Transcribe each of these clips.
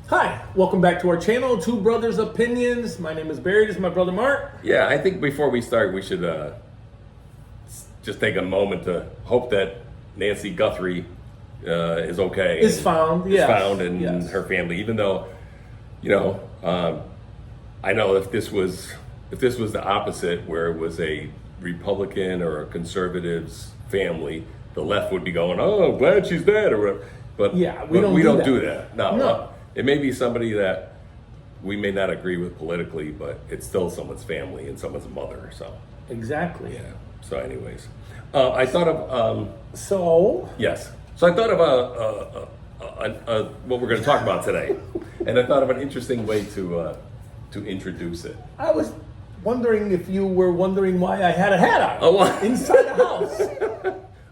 Hi, welcome back to our channel, Two Brothers Opinions. My name is Barry, this is my brother Mark. Yeah, I think before we start, we should just take a moment to hope that Nancy Guthrie is okay. Is found, yes. Found, and yes. her family. Even though, I know if this was the opposite, where it was a Republican or a conservative's family, the left would be going, "Oh, I'm glad she's dead," or whatever. But yeah, we don't do that. that. No. It may be somebody that we may not agree with politically, but it's still someone's family and someone's mother. So exactly. yeah. So, anyways, I thought of yes. So I thought of what we're going to talk about today, and I thought of an interesting way to introduce it. I was wondering if you were wondering why I had a hat on inside the house.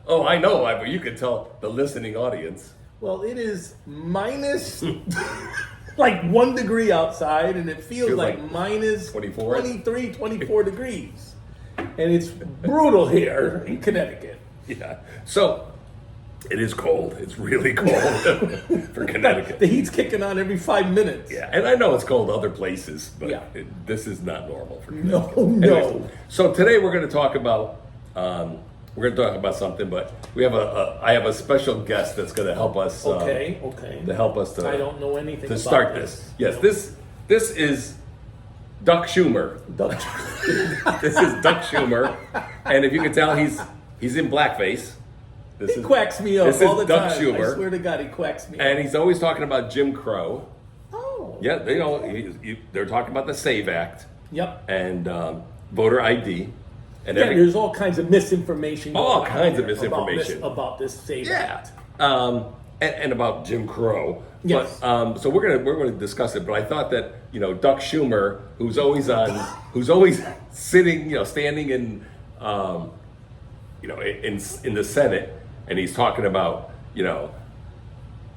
Oh, I know why, but you can tell the listening audience. Well, it is minus like 1 degree outside, and it feels like minus 24? 23, 24 degrees. And it's brutal here in Connecticut. Yeah. So it is cold. It's really cold for Connecticut. The heat's kicking on every 5 minutes. Yeah, and I know it's cold other places, but yeah. This is not normal for Connecticut. No. Anyways, so today we're going to talk about something, but I have a special guest that's going to help us. Okay. To help us to. I don't know anything to about start this. Yes, this is Duck Schumer. This is Duck Schumer, and if you can tell, he's in blackface. He quacks me up all the Duck time. Schumer. I swear to God, he quacks me up. And he's always talking about Jim Crow. Oh. Yeah, they're talking about the SAVE Act. Yep. And voter ID. And there's all kinds of misinformation. All kinds of misinformation about this SAVE Act. And about Jim Crow. Yes. But, so we're gonna discuss it. But I thought that Duck Schumer, who's always sitting, standing in the Senate, and he's talking about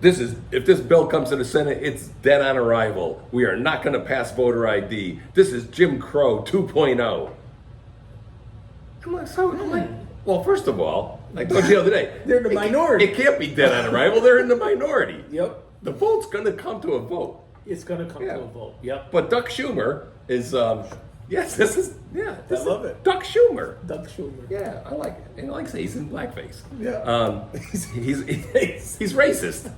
if this bill comes to the Senate, it's dead on arrival. We are not going to pass voter ID. This is Jim Crow 2.0. I'm like, well, first of all, I told you the other day, they're the minority. It can't be dead on arrival. They're in the minority. Yep. The vote's going to come to a vote. It's going to come to a vote. Yep. But Duck Schumer is, yes, I love it. Duck Schumer. Duck Schumer. Yeah, I like it. And I like to say he's in blackface. Yeah. He's racist.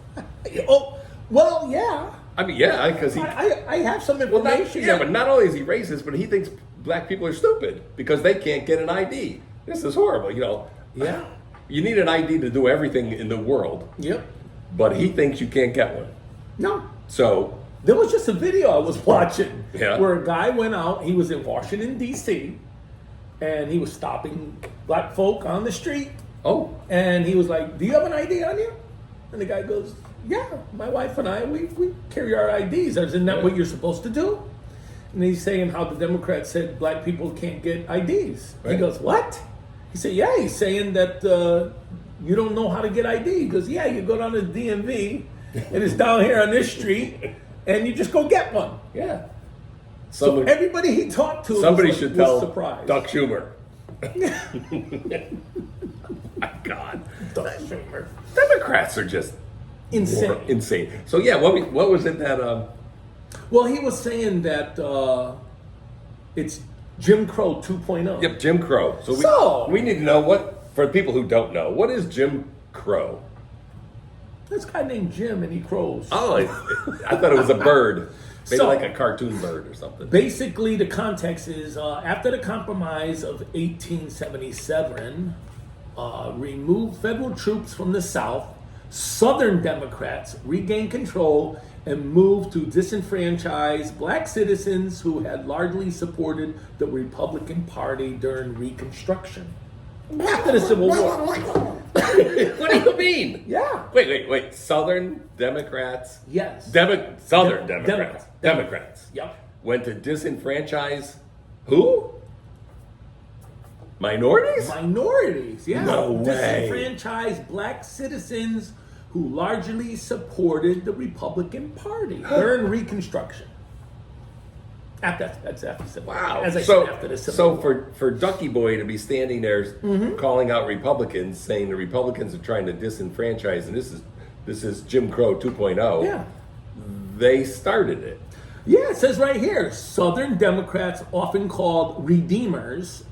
Oh, well, yeah. I mean, yeah, because I have some information. But not only is he racist, but he thinks black people are stupid because they can't get an ID. This is horrible, Yeah. You need an ID to do everything in the world. Yep. But he thinks you can't get one. No. So there was just a video I was watching where a guy went out. He was in Washington, D.C., and he was stopping black folk on the street. Oh. And he was like, "Do you have an ID on you?" And the guy goes, "Yeah, my wife and I, we carry our IDs. Isn't that what you're supposed to do?" And he's saying how the Democrats said black people can't get IDs. Right. He goes, "What?" He said, "Yeah." He's saying that you don't know how to get ID. He goes, "Yeah, you go down to the DMV, and it's down here on this street, and you just go get one." Yeah. So everybody he talked to should tell surprised. Duck Schumer. My God. Duck Schumer. Democrats are just insane. So yeah, what was it that? Well, he was saying that it's Jim Crow 2.0. Yep, Jim Crow. So we need to know for people who don't know, what is Jim Crow? This guy named Jim and he crows. Oh, I thought it was a bird. Maybe like a cartoon bird or something. Basically, the context is after the Compromise of 1877 removed federal troops from the South, Southern Democrats regained control and moved to disenfranchise black citizens who had largely supported the Republican Party during Reconstruction. After the Civil War. What do you mean? Yeah. Wait. Southern Democrats? Yes. Southern Democrats. Democrats. Yep. Went to disenfranchise who? Minorities? Minorities, yeah. No way. Disenfranchised black citizens who largely supported the Republican Party during Reconstruction. That's after the Civil War. Wow. As I said, after the Civil War. for Ducky Boy to be standing there calling out Republicans, saying the Republicans are trying to disenfranchise, and this is Jim Crow 2.0. Yeah. they started it. Yeah, it says right here, Southern Democrats often called redeemers.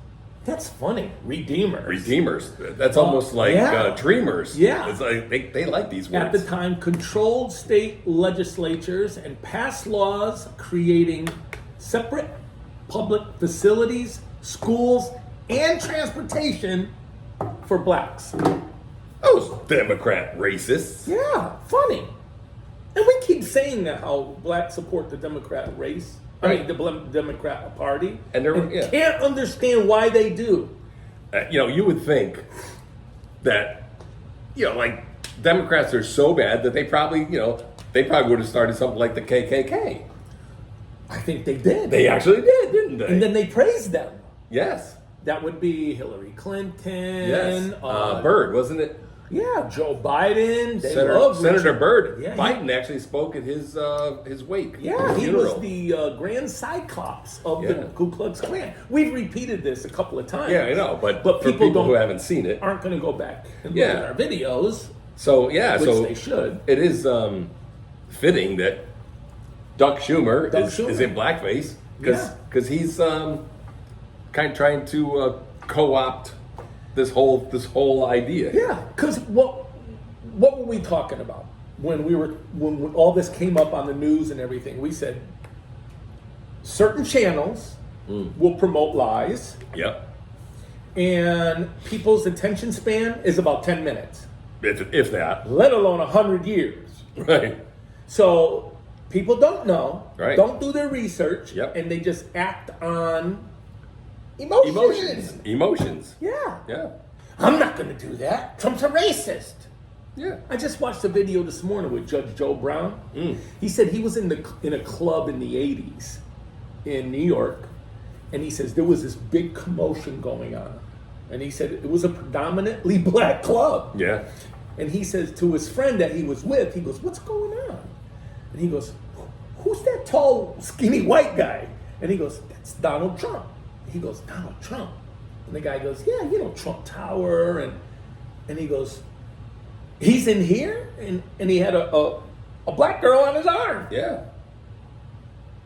That's funny, redeemers. Redeemers. That's almost like yeah. dreamers. Yeah. It's like they like these At words. the time, controlled state legislatures and passed laws creating separate public facilities, schools, and transportation for blacks. Those Democrat racists. Yeah, funny. And we keep saying that how blacks support the Democrat race. I mean, the Democrat Party. And they're can't understand why they do. You would think that, like Democrats are so bad that they probably would have started something like the KKK. I think they did. They actually did, didn't they? And then they praised them. Yes. That would be Hillary Clinton. Yes. Byrd, wasn't it? Yeah, Joe Biden. They Senator love Richard Byrd. Yeah, Biden actually spoke at his wake. Yeah, his he funeral. was the Grand Cyclops of the Ku Klux Klan. We've repeated this a couple of times. Yeah, I know, but for people who haven't seen it, aren't going to go back and look at our videos. So which they should. It is fitting that Duck Schumer is in blackface because he's kind of trying to co-opt this whole idea. Yeah, because what were we talking about when all this came up on the news and everything? We said certain channels will promote lies. Yep. And people's attention span is about 10 minutes. If that. Let alone 100 years. Right. So people don't know, Right. don't do their research, Yep. and they just act on emotions. Yeah. Yeah. I'm not going to do that. Trump's a racist. Yeah. I just watched a video this morning with Judge Joe Brown. He said he was in a club in the 80s in New York, and he says there was this big commotion going on. And he said it was a predominantly black club. Yeah. And he says to his friend that he was with, he goes, "What's going on?" And he goes, "Who's that tall, skinny white guy?" And he goes, "That's Donald Trump." He goes, "Donald Trump?" And the guy goes, "Yeah, Trump Tower." And he goes, "He's in here?" And he had a black girl on his arm. Yeah.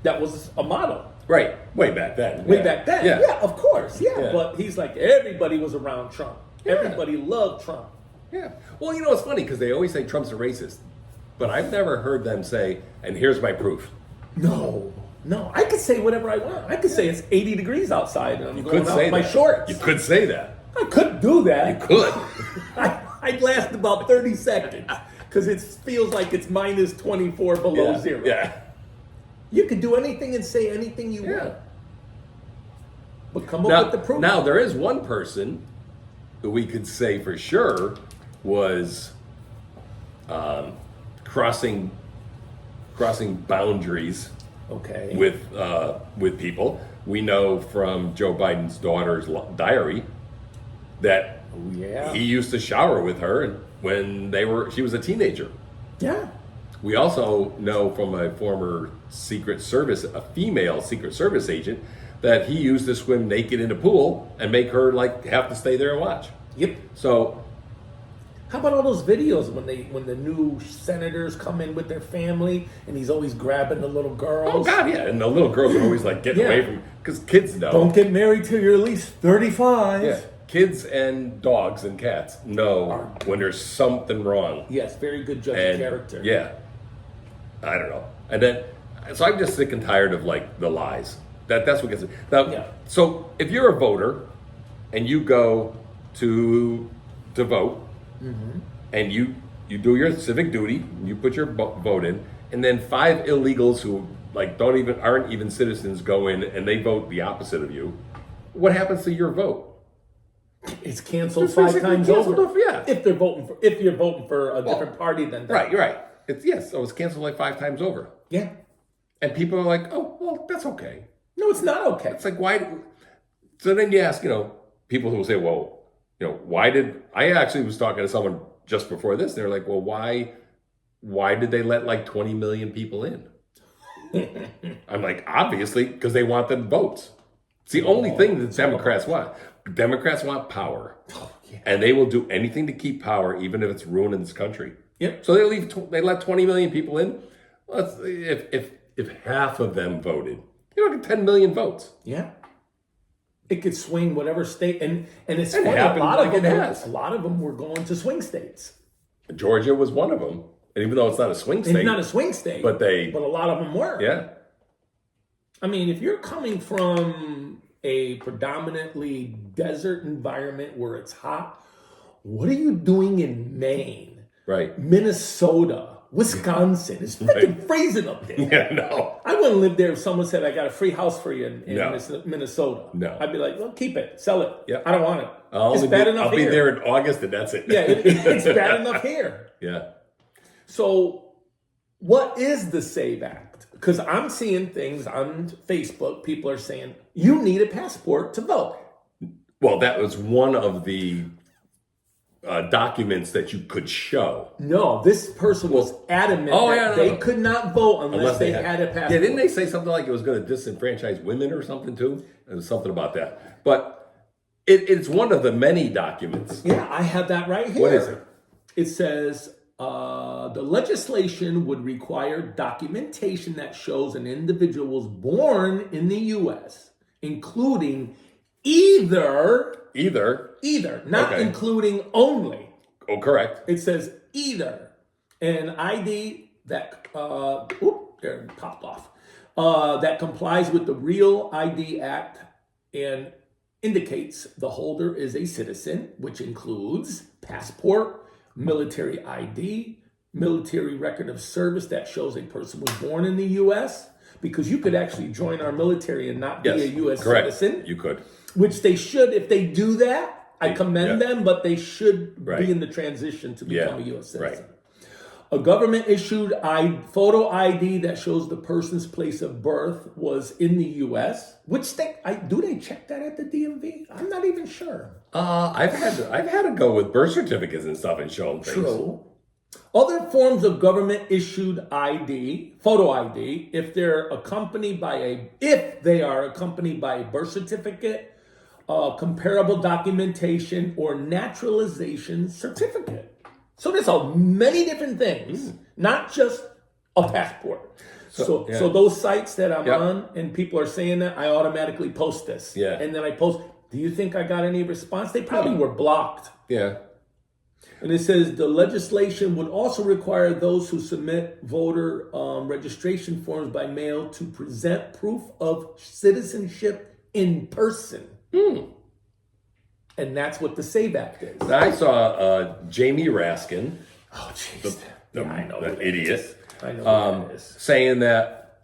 That was a model. Right. Way back then. Way back then. Yeah. Yeah, of course. Yeah. Yeah. But he's like, everybody was around Trump. Yeah. Everybody loved Trump. Yeah. Well, it's funny because they always say Trump's a racist, but I've never heard them say, "And here's my proof." No. I could say whatever I want. I could say it's 80 degrees outside and I'm going out in my shorts. You could say that. I could do that. You could. I'd last about 30 seconds because it feels like it's minus 24 below zero. Yeah. You could do anything and say anything you want. But come Now, up with the proof. now there is one person who we could say for sure was crossing boundaries Okay. with people. We know from Joe Biden's daughter's diary that Yeah. he used to shower with her when she was a teenager. Yeah. We also know from a former a female Secret Service agent, that he used to swim naked in a pool and make her have to stay there and watch. Yep. So, How about all those videos when the new senators come in with their family and he's always grabbing the little girls? oh God, yeah, and the little girls are always getting away from, because kids know. Don't get married till you're at least 35. Yeah, kids and dogs and cats know when there's something wrong. Yes, very good judge of character. Yeah, I don't know, and then so I'm just sick and tired of the lies. That's what gets it. Now, so if you're a voter and you go to vote, and you do your civic duty, you put your vote in, and then 5 illegals who aren't even citizens go in and they vote the opposite of you, what happens to your vote? It's canceled It's 5 basically times canceled over. yeah. If you're voting for a different party than that. Right. So it's canceled 5 times over. Yeah. And people are like, "Oh, well, that's okay." No, it's not okay. It's why? So then you ask, people who will say, "Well, why did?" I actually was talking to someone just before this. They're like, "Well, why did they let 20 million people in?" I'm like, obviously, because they want the votes. It's the only thing that Democrats want. Democrats want power, and they will do anything to keep power, even if it's ruining this country. Yep. So they let 20 million people in. If half of them voted, you don't get 10 million votes. Yeah. It could swing whatever state, and it's It funny, happened like it has. a lot of them were going to swing states. Georgia was one of them, and even though it's not a swing state, It's not a swing state, but a lot of them were. yeah. I mean, if you're coming from a predominantly desert environment where it's hot, what are you doing in Maine, Right. Minnesota, Wisconsin? It's freaking freezing up there. Yeah, no. I wouldn't live there if someone said, I got a free house for you in No. Minnesota. No. I'd be like, well, keep it, sell it. Yep. I don't want it. I'll It's bad enough I'll be here. there in August, and that's it. Yeah, it's bad enough here. Yeah. So, what is the SAVE Act? Because I'm seeing things on Facebook. People are saying, you need a passport to vote. Well, that was one of the documents that you could show. No, this person was adamant that they could not vote unless they had a passport. Yeah, didn't they say something like it was going to disenfranchise women or something too? There was something about that. But it's one of the many documents. Yeah, I have that right here. What is it? It says the legislation would require documentation that shows an individual was born in the U.S., including either, not Okay. including only. Oh, correct. It says either an ID that, there it popped off, that complies with the Real ID Act and indicates the holder is a citizen, which includes passport, military ID, military record of service that shows a person was born in the U.S., because you could actually join our military and not be a U.S. correct. citizen. You could. Which they should, if they do that, I commend Yeah. them, but they should Right. be in the transition to become a U.S. citizen. Right. A government issued photo ID that shows the person's place of birth was in the U.S. Which state? Do they check that at the DMV? I'm not even sure. I've had to go with birth certificates and stuff and show them things. True. Other forms of government issued ID, photo ID, if they are accompanied by a birth certificate, comparable documentation, or naturalization certificate. So there's many different things, not just a passport. So those sites that I'm on and people are saying that, I automatically post this. Yeah. And then I post, do you think I got any response? They probably were blocked. Yeah. And it says the legislation would also require those who submit voter registration forms by mail to present proof of citizenship in person. And that's what the SAVE Act is. I saw Jamie Raskin, Oh, jeez. I know the who that idiot, is. I know who that is. saying that,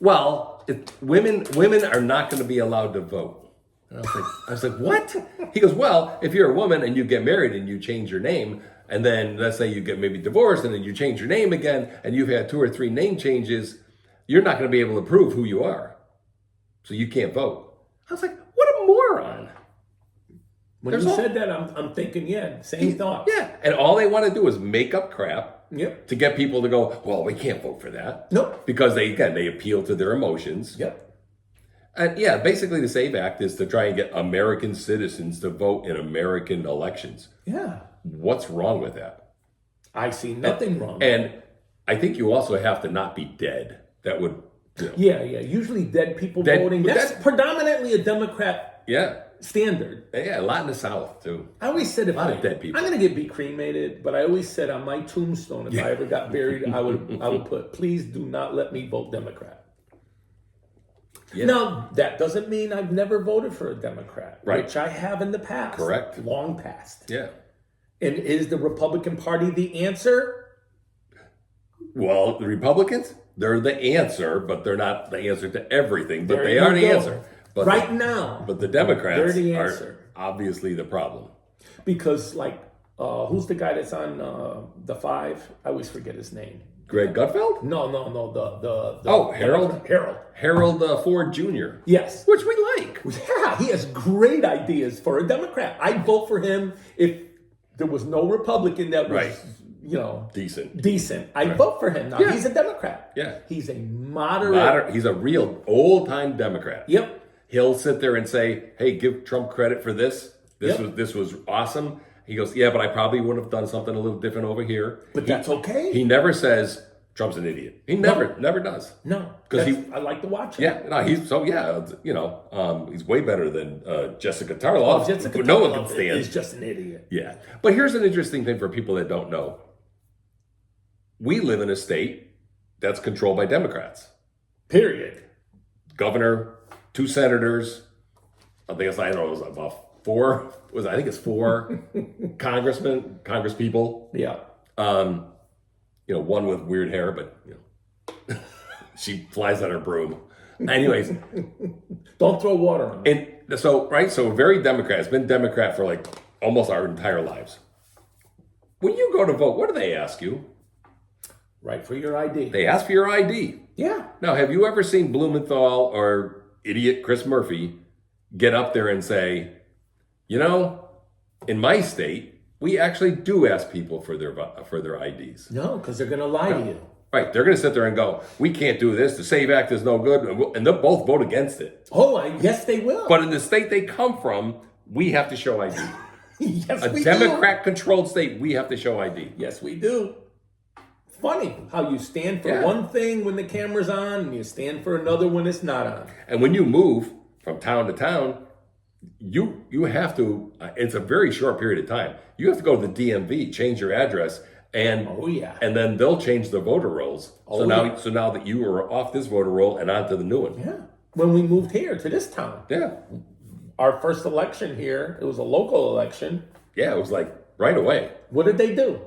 well, women are not going to be allowed to vote. And I was like, what? He goes, well, if you're a woman and you get married and you change your name, and then let's say you get maybe divorced and then you change your name again, and you've had 2 or 3 name changes, you're not going to be able to prove who you are. So you can't vote. I was like, what a moron. When you said that, I'm thinking, same thought. Yeah. And all they want to do is make up crap Yep. to get people to go, well, we can't vote for that. Nope. Because they appeal to their emotions. Yep. And basically the SAVE Act is to try and get American citizens to vote in American elections. Yeah. What's wrong with that? I see nothing wrong. And I think you also have to not be dead. That would, Yeah. Usually dead people Dead- voting. but That's predominantly a Democrat yeah. standard. Yeah, a lot in the South, too. I always said if lot of dead people. I'm going to be cremated, but I always said on my tombstone, if I ever got buried, I would put, please do not let me vote Democrat. Yeah. Now, that doesn't mean I've never voted for a Democrat, Right. which I have in the past. Correct. Long past. Yeah. And is the Republican Party the answer? Well, the Republicans, they're the answer, but they're not the answer to everything. But There they you are the go. answer. But Right now. But the Democrats They're the are answer. obviously the problem. Because, who's the guy that's on The Five? I always forget his name. Greg Gutfeld? No. Harold? Harold. Harold Ford Jr. Yes. Which we like. Yeah, he has great ideas for a Democrat. I'd vote for him if there was no Republican that was, Right. Decent. I'd vote for him. Now, Yeah. he's a Democrat. Yeah. He's a moderate. He's a real old-time Democrat. Yep. He'll sit there and say, hey, give Trump credit for this. Yep. This was awesome. He goes, yeah, but I probably would have done something a little different over here. But that's okay. He never says, Trump's an idiot. He never does. No, 'Cause I like to watch it. Yeah, no, he's way better than Jessica Tarloff, Jessica who no one Tarloff can stand. is just an idiot. Yeah, but here's an interesting thing for people that don't know. We live in a state that's controlled by Democrats. Period. Governor, 2 senators. I think it's, I don't know, it was about 4. I think it's 4 congresspeople. Yeah. One with weird hair, but she flies on her broom. Anyways, don't throw water on me. and so very Democrat. It's been Democrat for like almost our entire lives. When you go to vote, what do they ask you? Right, for your ID. They ask for your ID. Yeah. Now, have you ever seen Blumenthal or idiot Chris Murphy get up there and say, in my state, we actually do ask people for their IDs. No, because they're going to lie to you. Right. They're going to sit there and go, we can't do this. The SAVE Act is no good. And they'll both vote against it. Oh, yes, they will. But in the state they come from, we have to show ID. Yes, A we Democrat-controlled state, we have to show ID. Yes, we do. Funny how you stand for one thing when the camera's on and you stand for another when it's not on. And when you move from town to town, you have to, it's a very short period of time. You have to go to the DMV, change your address, and and then they'll change the voter rolls. So now that you are off this voter roll and onto the new one. Yeah. When we moved here to this town. Yeah. Our first election here, it was a local election. Yeah, it was like right away. What did they do?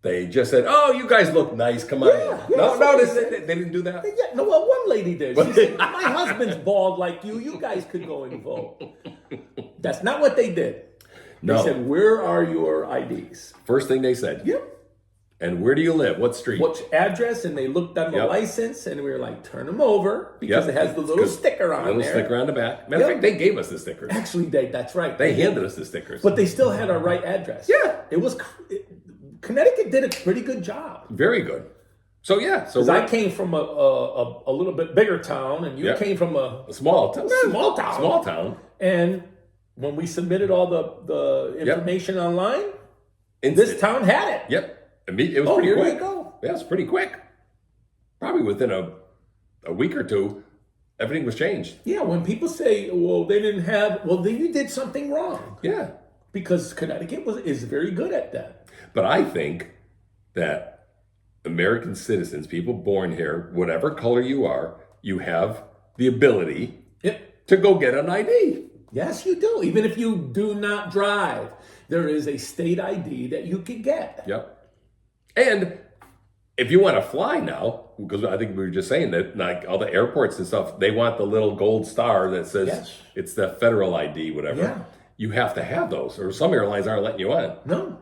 They just said, "Oh, you guys look nice. Come on." They didn't do that. Yeah, no, well, one lady did. She said, "My husband's bald like you. You guys could go and vote." That's not what they did. They said, "Where are your IDs?" First thing they said. Yep. And where do you live? What street? What address? And they looked on the license, and we were like, "Turn them over," because it has the little sticker on there. Little sticker on the back. Matter of fact, they gave us the stickers. Actually, that's right. They handed us the stickers. But they still had our right address. Yeah. Connecticut did a pretty good job. Very good. So I came from a little bit bigger town, and you came from a small town. Small town. And when we submitted all the information online, this town had it. Yep. It was pretty quick. Here you go. Yeah, it's pretty quick. Probably within a week or two, everything was changed. Yeah, when people say, well, they didn't have, well, then you did something wrong. Yeah. Because Connecticut is very good at that. But I think that American citizens, people born here, whatever color you are, you have the ability to go get an ID. Yes, you do. Even if you do not drive, there is a state ID that you can get. Yep. And if you want to fly now, because I think we were just saying that, like all the airports and stuff, they want the little gold star that says it's the federal ID, whatever. Yeah. You have to have those, or some airlines aren't letting you on. No.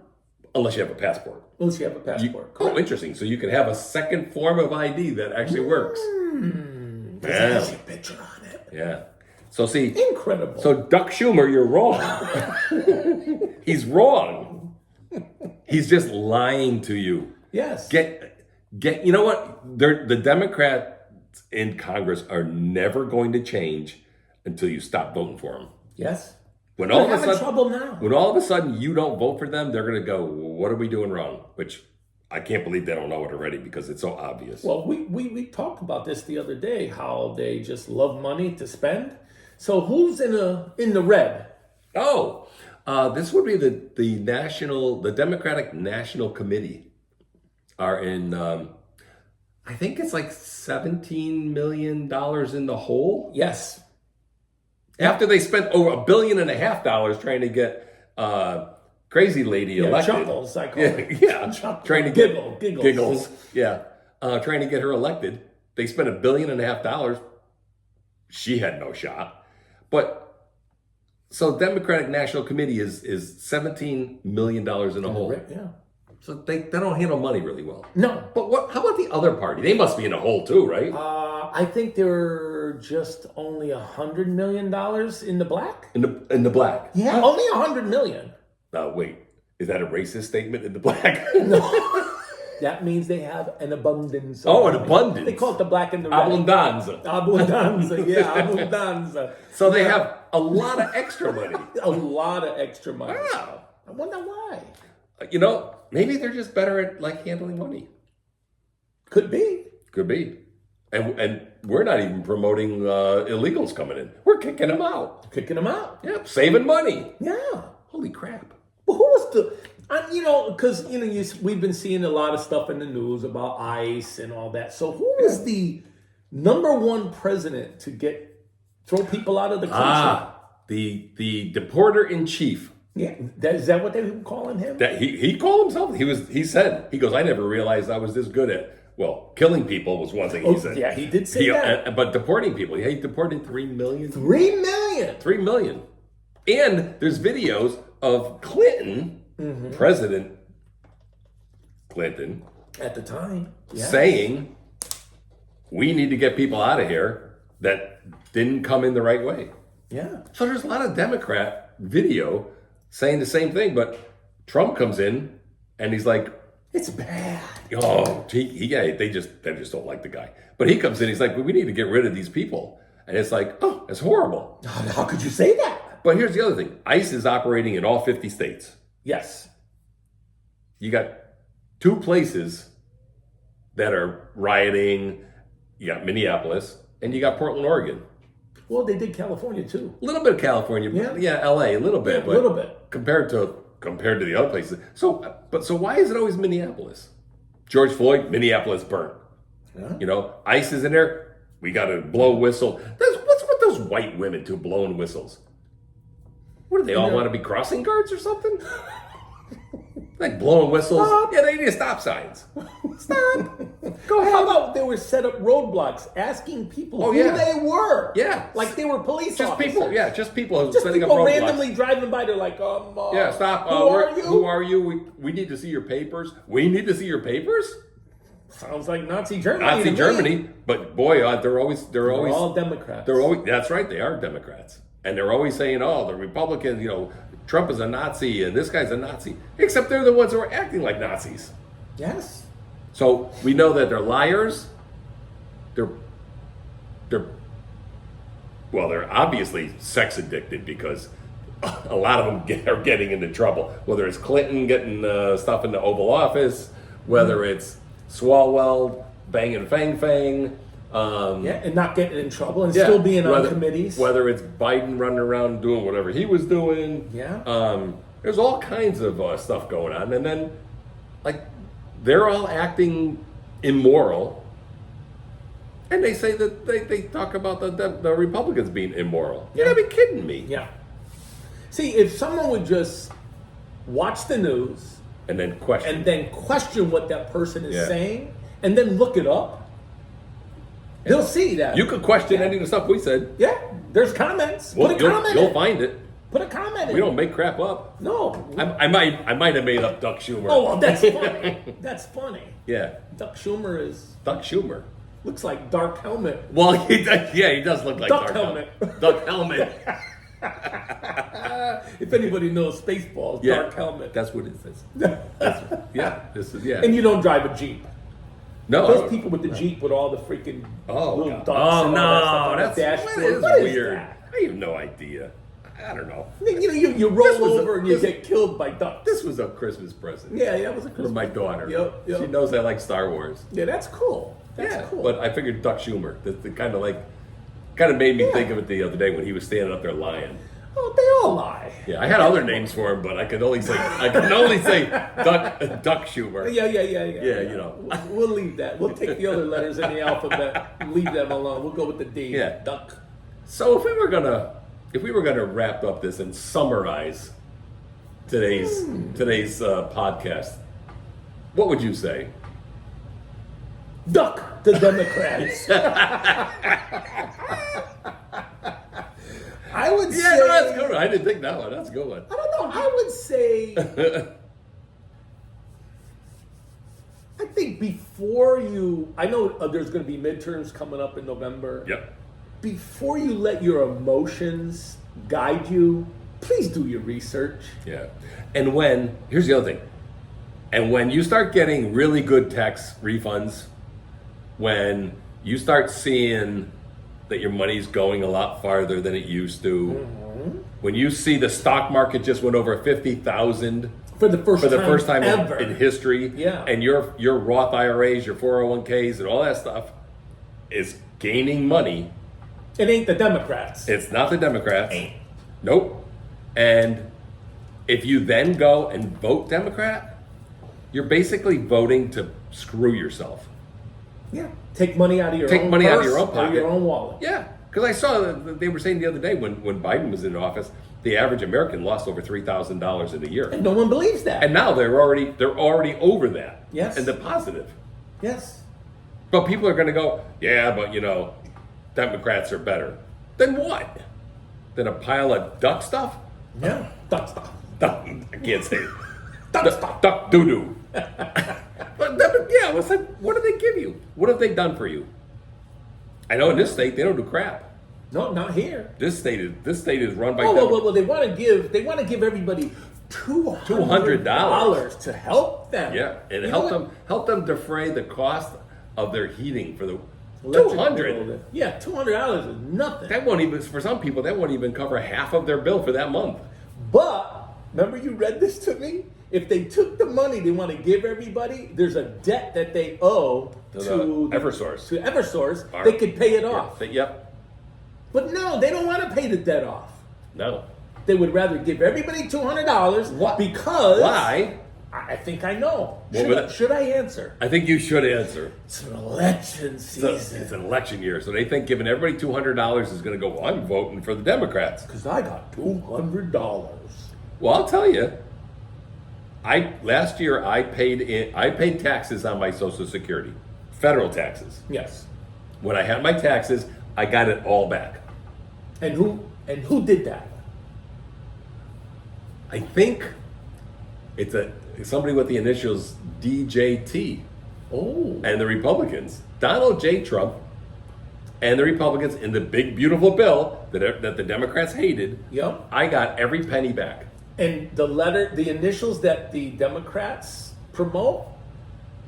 Unless you have a passport. Unless you have a passport. Interesting. So you can have a second form of ID that actually works. There's a picture on it. Yeah. So see. Incredible. So Duck Schumer, you're wrong. He's wrong. He's just lying to you. Yes. You know what? The Democrats in Congress are never going to change until you stop voting for them. Yes. When all of a sudden you don't vote for them, they're going to go, what are we doing wrong? Which I can't believe they don't know it already because it's so obvious. Well, we talked about this the other day, how they just love money to spend. So who's in the red? Oh, this would be the Democratic National Committee are in, I think it's like $17 million in the hole. Yes. After they spent over $1.5 billion trying to get crazy lady elected. Chuckles, I call it. Yeah, Chuckles. Trying to get giggles. Yeah, trying to get her elected. They spent $1.5 billion. She had no shot. But so Democratic National Committee is $17 million in a hole. Yeah. So they don't handle money really well. No. But how about the other party? They must be in a hole too, right? I think they're just only $100 million in the black. In the black. Yeah, only $100 million. Wait, is that a racist statement in the black? No. That means they have an abundance. An abundance. They call it the black and the red. Abundanza. Abundanza. So they have a lot of extra money. A lot of extra money. Wow. I wonder why. Maybe they're just better at handling money. Could be. Could be. And we're not even promoting illegals coming in. We're kicking them out. Kicking them out. Yep, saving money. Yeah. Holy crap. But who was the, because, we've been seeing a lot of stuff in the news about ICE and all that. So who was the number one president to throw people out of the country? The deporter in chief. Yeah, is that what they were calling him? That he called himself. He said, I never realized I was this good at, killing people was one thing he said. Yeah, he did say that. But deporting people, he deported 3 million. 3 million. 3 million. And there's videos of Clinton, President Clinton, at the time, saying, we need to get people out of here that didn't come in the right way. Yeah. So there's a lot of Democrat video saying the same thing, but Trump comes in and he's like, it's bad. Oh, they just don't like the guy. But he comes in, he's like, we need to get rid of these people. And it's like, oh, it's horrible. How could you say that? But here's the other thing. ICE is operating in all 50 states. Yes. You got 2 places that are rioting. You got Minneapolis and you got Portland, Oregon. Well, they did California too. A little bit of California. Yeah, LA, a little bit. Yeah, a little bit. Compared to the other places. So why is it always Minneapolis? George Floyd, Minneapolis burnt. Yeah. ICE is in there. We got to blow whistle. What's with those white women too blowing whistles? What do they all want to be crossing guards or something? Like blowing whistles? Stop. Yeah, they need stop signs. Stop. Go ahead. How about they were set up roadblocks asking people who they were? Yeah. Like they were police officers. Just people Just setting people up roadblocks. randomly driving by. They're like, yeah, stop. Who are you? We need to see your papers. We need to see your papers? Sounds like Nazi Germany. Nazi Germany. But boy, they're always all Democrats. That's right, they are Democrats. And they're always saying, the Republicans, Trump is a Nazi and this guy's a Nazi. Except they're the ones who are acting like Nazis. Yes. So we know that they're liars. They're obviously sex addicted because a lot of them are getting into trouble. Whether it's Clinton getting stuff in the Oval Office, whether it's Swalwell banging Fang. And not getting in trouble and still being on committees. Whether it's Biden running around doing whatever he was doing. Yeah. There's all kinds of stuff going on. And then, they're all acting immoral. And they say that they talk about the Republicans being immoral. You gotta be kidding me. Yeah. See, if someone would just watch the news and then question what that person is saying and then look it up, they'll see that. You could question any of the stuff we said. Yeah. There's comments. You'll find it. Put a comment in. We don't make crap up. No. I might have made up Duck Schumer. Oh, well, that's funny. That's funny. Yeah. Duck Schumer looks like Dark Helmet. Well, he does look like Duck Helmet. Duck Helmet. If anybody knows Spaceballs, Dark Helmet. That's what it is. And you don't drive a Jeep. No. Those people with the Jeep with all the freaking little ducks. Oh, no. That's weird. I have no idea. I don't know. You roll over and you get killed by ducks. This was a Christmas present. Yeah, that was a Christmas for my daughter. Yep. She knows I like Star Wars. Yeah, that's cool. That's cool. But I figured Duck Schumer. That kind of made me think of it the other day when he was standing up there lying. Oh, they all lie. Yeah, I had other names for him, but I could only say Duck Schumer. Yeah. We'll leave that. We'll take the other letters in the alphabet. Leave them alone. We'll go with the D. Yeah, Duck. So if we were gonna wrap up this and summarize today's podcast, what would you say? Duck the Democrats. I would say. No, that's good. I didn't think that one. That's a good one. I don't know. I would say. I think before you. I know there's going to be midterms coming up in November. Yep. Before you let your emotions guide you, please do your research. Yeah. And here's the other thing. And when you start getting really good tax refunds, when you start seeing that your money's going a lot farther than it used to, when you see the stock market just went over 50,000 For the first time in, ever. in history. Yeah. And your Roth IRAs, your 401ks, and all that stuff is gaining money. It ain't the Democrats. It's not the Democrats. Ain't. Nope. And if you then go and vote Democrat, you're basically voting to screw yourself. Yeah. Take money out of your Take own money purse out of your own or pocket. your own wallet. Yeah. Because I saw that they were saying the other day when Biden was in office, the average American lost over $3,000 in a year. And no one believes that. And now they're already over that. Yes. And they're positive. Yes. But people are going to go, yeah, but Democrats are better. Then what? Than a pile of duck stuff? No. Duck stuff. Duck, I can't say it. Duck stuff. Duck doo doo. Yeah, what do they give you? What have they done for you? I know in this state they don't do crap. No, not here. This state is run by Well, they want to give everybody $200 to help them. Yeah, and You know help them defray the cost of their heating for the Electric $200. bill. Yeah, $200 is nothing. That won't even, for some people, that won't even cover half of their bill for that month. But remember, you read this to me. If they took the money they want to give everybody, there's a debt that they owe to Eversource. To Eversource, they could pay it off. Yep. But no, they don't want to pay the debt off. No. They would rather give everybody $200 because Why? I think I know. Well, Should I answer? I think you should answer. It's an election season. It's an election year, so they think giving everybody $200 is going to go, well, I'm voting for the Democrats. Because I got $200. Well, I'll tell you. Last year I paid taxes on my Social Security, federal taxes. Yes. When I had my taxes, I got it all back. And who did that? I think it's somebody with the initials DJT. Oh. And the Republicans, Donald J. Trump, and the Republicans in the big beautiful bill that the Democrats hated. Yep. I got every penny back. And the initials that the Democrats promote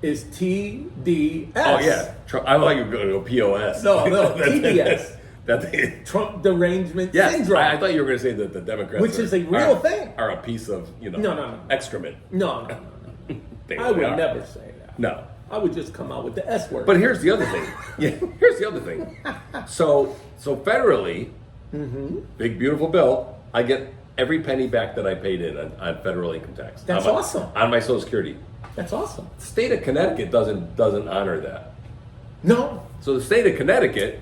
is TDS. Oh yeah, I thought you were going to go POS. No, TDS. Trump derangement syndrome. I thought you were going to say that the Democrats, which is a real thing, are a piece of No. excrement. No. I would never say that. No. I would just come out with the S word. But here's the other thing. Here's the other thing. So federally, big beautiful bill, I get every penny back that I paid in on federal income tax. That's awesome. On my Social Security. That's awesome. The state of Connecticut doesn't honor that. No. So the state of Connecticut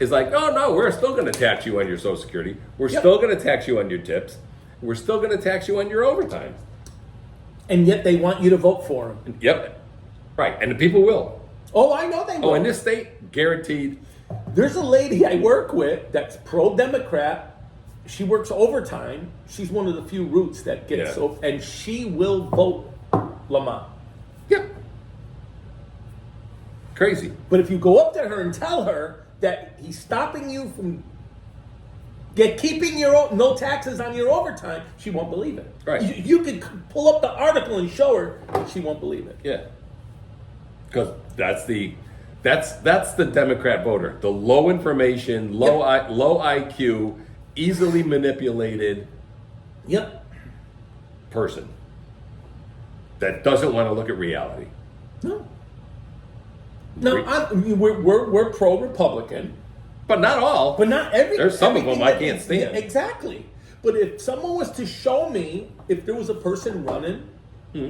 is like, oh no, we're still going to tax you on your Social Security. We're still going to tax you on your tips. We're still going to tax you on your overtime. And yet they want you to vote for them. Yep. Right. And the people will. Oh, I know they will. Oh, in this state, guaranteed. There's a lady I work with that's pro-Democrat. She works overtime. She's one of the few roots that gets and she will vote Lamont. Yep. Crazy. But if you go up to her and tell her that he's stopping you from keeping no taxes on your overtime, she won't believe it. Right. You could pull up the article and show her, she won't believe it. Yeah. Because that's the Democrat voter. The low information, low IQ, easily manipulated person that doesn't want to look at reality. No. We're pro-Republican. But not all. But not every. There's some of them I can't stand. Exactly. But if someone was to show me, if there was a person running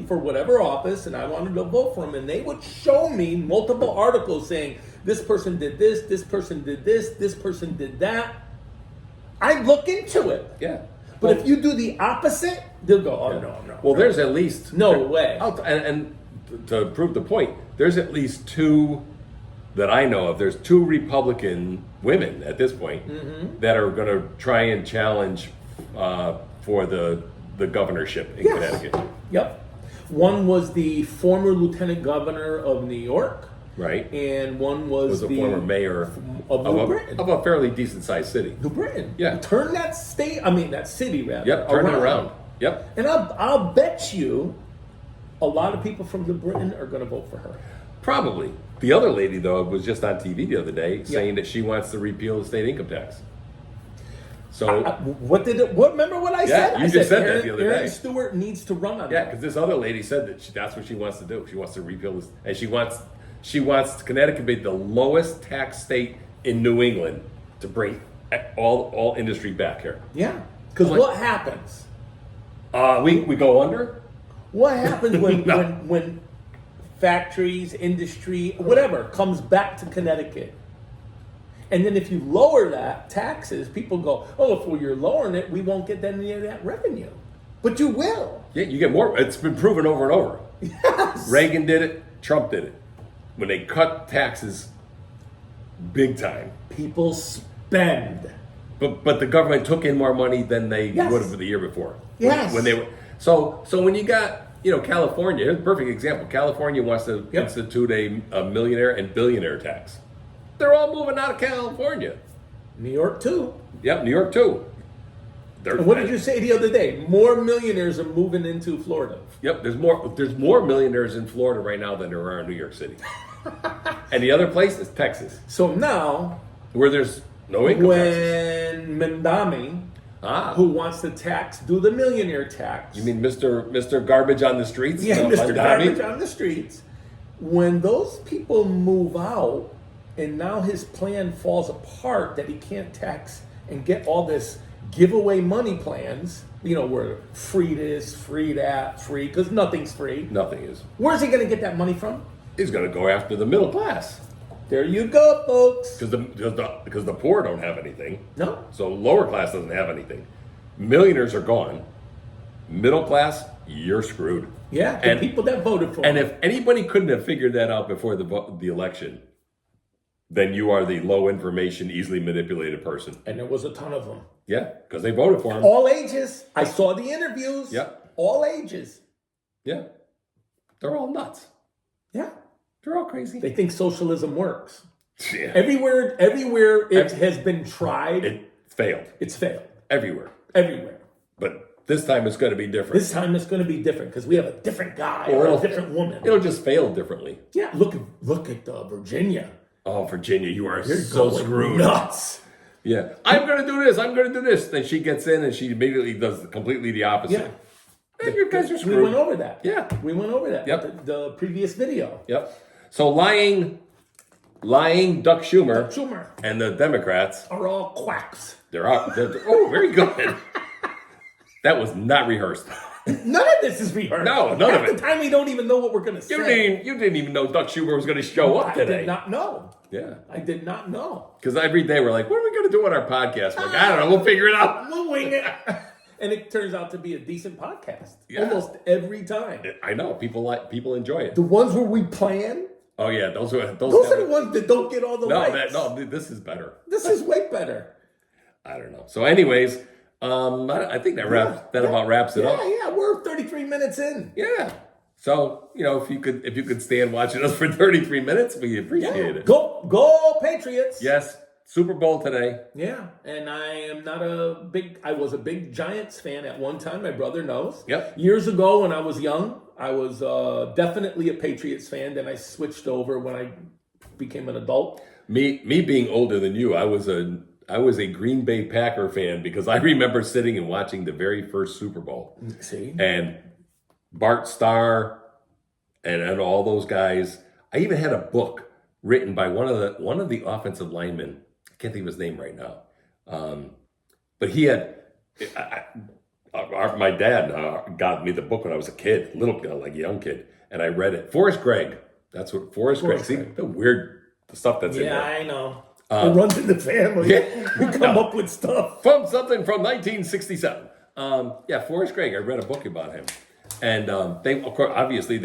for whatever office and I wanted to vote for him, and they would show me multiple articles saying this person did this person did this person did that, I'd look into it. Yeah. But if you do the opposite, they'll go, oh, no. Well, there's at least... No way. And to prove the point, there's at least two that I know of. There's two Republican women at this point that are going to try and challenge for the governorship in Connecticut. Yep. One was the former lieutenant governor of New York. Right. And one was the former mayor of New Britain. Of a fairly decent sized city. New Britain. Yeah. Turn that state, that city rather. Yep, turn it around. Yep. And I'll bet you a lot of people from New Britain are going to vote for her. Probably. The other lady, though, was just on TV the other day saying that she wants to repeal the state income tax. So Remember what I said? you I just said that Aaron, the other day. Aaron Stewart needs to run on yeah, that. because this other lady said that that's what she wants to do. She wants to repeal this, and she wants Connecticut to be the lowest tax state in New England to bring all industry back here. Yeah, because what happens? We go under. What happens when No. when factories, industry, whatever comes back to Connecticut? And then if you lower that taxes, people go, oh, if you're lowering it, we won't get any of that revenue. But you will. Yeah, you get more. It's been proven over and over. Yes. Reagan did it. Trump did it. When they cut taxes, big time. People spend. But the government took in more money than they Yes. would have the year before. Yes. When they were so when you got California, here's a perfect example. California wants to Yep. institute a millionaire and billionaire tax. They're all moving out of California. New York too. Yep, New York too. And what did you say the other day? More millionaires are moving into Florida. Yep, there's more millionaires in Florida right now than there are in New York City. And the other place is Texas, So now, where there's no income taxes. when Mendami, Ah, who wants to do the millionaire tax. you mean Mr. Garbage on the streets? Yeah, Mr. Mandami? Garbage on the streets. When those people move out, and now his plan falls apart that he can't tax and get all this giveaway money plans, where free this, free that, free, because nothing's free. Nothing is. Where's he going to get that money from? He's going to go after the middle class There you go, folks. because the poor don't have anything. No? So lower class doesn't have anything. Millionaires are gone. Middle class, you're screwed. Yeah, the people that voted for And him. if anybody couldn't have figured that out before the election, then you are the low information, easily manipulated person. And there was a ton of them. Yeah, because they voted for him. All ages. I saw the interviews. Yep. All ages. Yeah, they're all nuts. Yeah. They're all crazy. They think socialism works. Yeah. Everywhere it has been tried, It failed it's failed. everywhere, Everywhere. but this time it's going to be different. This time it's going to be different because we have a different guy Or or a it'll- different woman. It'll just fail differently. Yeah, look at Virginia. Oh, Virginia, you are You're so going screwed. nuts. Yeah, I'm going to do this. I'm going to do this. Then she gets in and she immediately does completely the opposite. Yeah. And you guys are We screwed. went over that. Yeah. We went over that. Yep. with the previous video. Yep. So lying Duck Schumer Schumer and the Democrats, are all quacks. they're oh, very good. That was not rehearsed. None of this is rehearsed. No, none Half of it. the time we don't even know what we're going to say. You didn't even know Duck Schumer was going to show up I today. did not know. Yeah. I did not know. Because every day we're like, what are we going to do on our podcast? We're like, I don't know. We'll figure it out. We'll wing it. And it turns out to be a decent podcast. Yeah. Almost every time. I know people enjoy it. The ones where we plan, Oh yeah, those those are the ones that don't get all the likes. This is better. This is way better. I don't know. So, anyways, I think that about wraps it up. Yeah, we're 33 minutes in. Yeah. So if you could stand watching us for 33 minutes, we appreciate it. Go Patriots. Yes, Super Bowl today. Yeah, and I was a big Giants fan at one time. My brother knows. Yep. Years ago when I was young, I was definitely a Patriots fan. Then I switched over when I became an adult. Me being older than you, I was a Green Bay Packer fan because I remember sitting and watching the very first Super Bowl. See? And Bart Starr and all those guys. I even had a book written by one of the offensive linemen. I can't think of his name right now. But he had my dad got me the book when I was a kid, like a young kid, and I read it. Forrest Gregg. That's what Forrest Gregg. See the weird stuff that's in there. Yeah, I know. It runs in the family. Yeah. We come up with stuff. From 1967. Forrest Gregg. I read a book about him. And they, of course, obviously,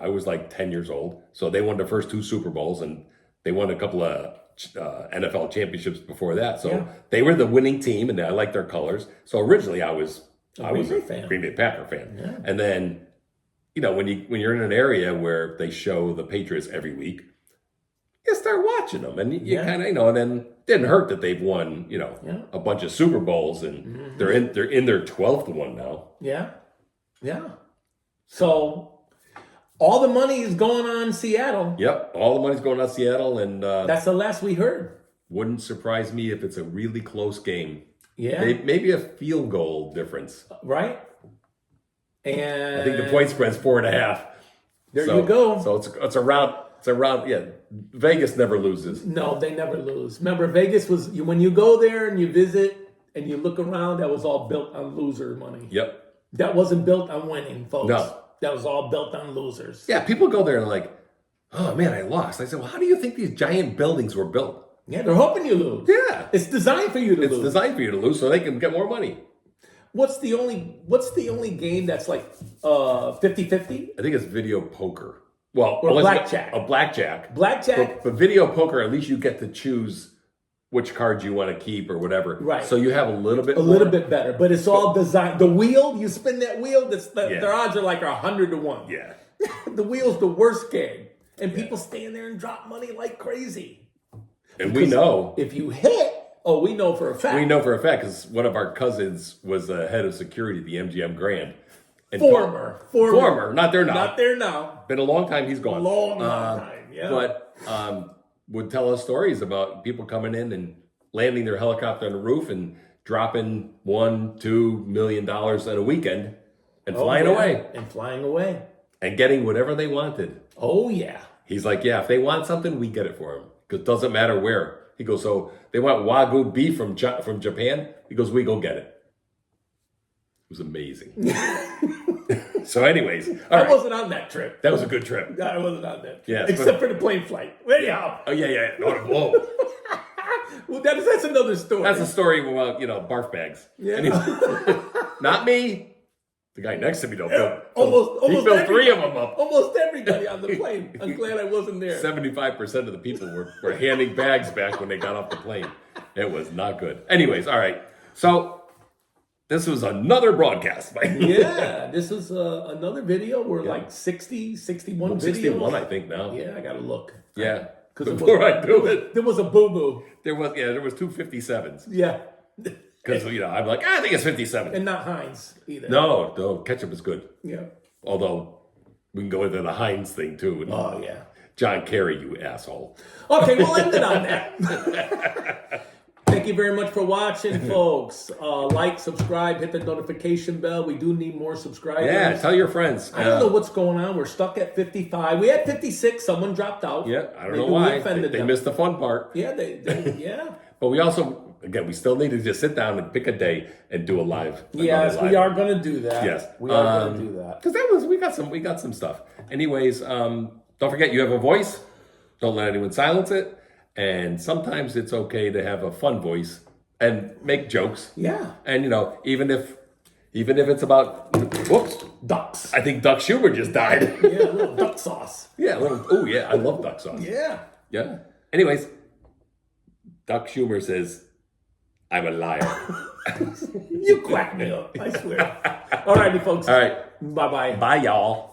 I was like 10 years old. So they won the first 2 Super Bowls and they won a couple of NFL championships before that. So they were the winning team and I liked their colors. So originally I was a Green Bay Packer fan. Yeah. And then, when you're in an area where they show the Patriots every week, you start watching them and you kind of, and then it didn't hurt that they've won, a bunch of Super Bowls and they're in their 12th one now. Yeah. Yeah. So all the money is going on Seattle. Yep. All the money's going on Seattle and That's the last we heard. wouldn't surprise me if it's a really close game. Yeah. Maybe a field goal difference. Right? And I think the point spread's 4.5. There you go. So it's around. Yeah, Vegas never loses. No, they never lose. Remember, Vegas was when you go there and you visit and you look around. That was all built on loser money. Yep. That wasn't built on winning, folks. No. That was all built on losers. Yeah, people go there and like, oh man, I lost. I said, well, how do you think these giant buildings were built? Yeah, they're hoping you lose. Yeah. It's designed for you to lose. It's designed for you to lose so they can get more money. What's the only game that's like 50-50? I think it's video poker. Well, Or blackjack. Blackjack. Blackjack. But video poker, at least you get to choose which cards you want to keep or whatever. Right. So you have a little bit A little bit better, but it's all designed. The wheel, you spin that wheel, their odds are like 100-1. Yeah. The wheel's the worst game. And people stand there and drop money like crazy. And we know. If you hit, we know for a fact. We know for a fact because one of our cousins was the head of security at the MGM Grand. And Former. Not there now. Not there now. Been a long time he's gone. Long time, yeah. But would tell us stories about people coming in and landing their helicopter on the roof and dropping $1-2 million at a weekend and flying away. And flying away. And getting whatever they wanted. Oh, yeah. He's like, yeah, if they want something, we get it for them. Because it doesn't matter where. He goes, so they want Wagyu beef from Japan? He goes, we go get it. It was amazing. So anyways. I wasn't on that trip. That was a good trip. I wasn't on that trip. Yeah, Except for the plane flight. Anyhow. Oh, yeah. Whoa. Well, that's another story. That's a story about, barf bags. Yeah. Not me. The guy next to me, though. Almost he filled 3 of them up. Almost everybody on the plane. I'm glad I wasn't there. 75% of the people were handing bags back when they got off the plane. It was not good. Anyways, all right. So this was another broadcast. Yeah, this is another video. We're like 60, 61 videos. 61, I think now. Yeah, I got to look. Yeah. Before I do it. There was a boo-boo. There was 2 57s. Yeah. Because, I'm like, I think it's 57. And not Heinz either. No, ketchup is good. Yeah. Although, we can go into the Heinz thing, too. Oh, yeah. John Kerry, you asshole. Okay, we'll end it on that. Thank you very much for watching, folks. Like, subscribe, hit the notification bell. We do need more subscribers. Yeah, tell your friends. I don't know what's going on. We're stuck at 55. We had 56. Someone dropped out. Yeah, I don't know why. They missed the fun part. Yeah, yeah. But we also, again, we still need to just sit down and pick a day and do a live. Yes, we are going to do that. Yes, we are going to do that. Because we got some stuff. Anyways, don't forget you have a voice. Don't let anyone silence it. And sometimes it's okay to have a fun voice and make jokes. Yeah. And even if it's about ducks. I think Duck Schumer just died. Yeah, a little duck sauce. Yeah, I love duck sauce. Yeah. Yeah. Anyways, Duck Schumer says, I'm a liar. You crack me up, I swear. All righty, folks. All right. Bye-bye. Bye, y'all.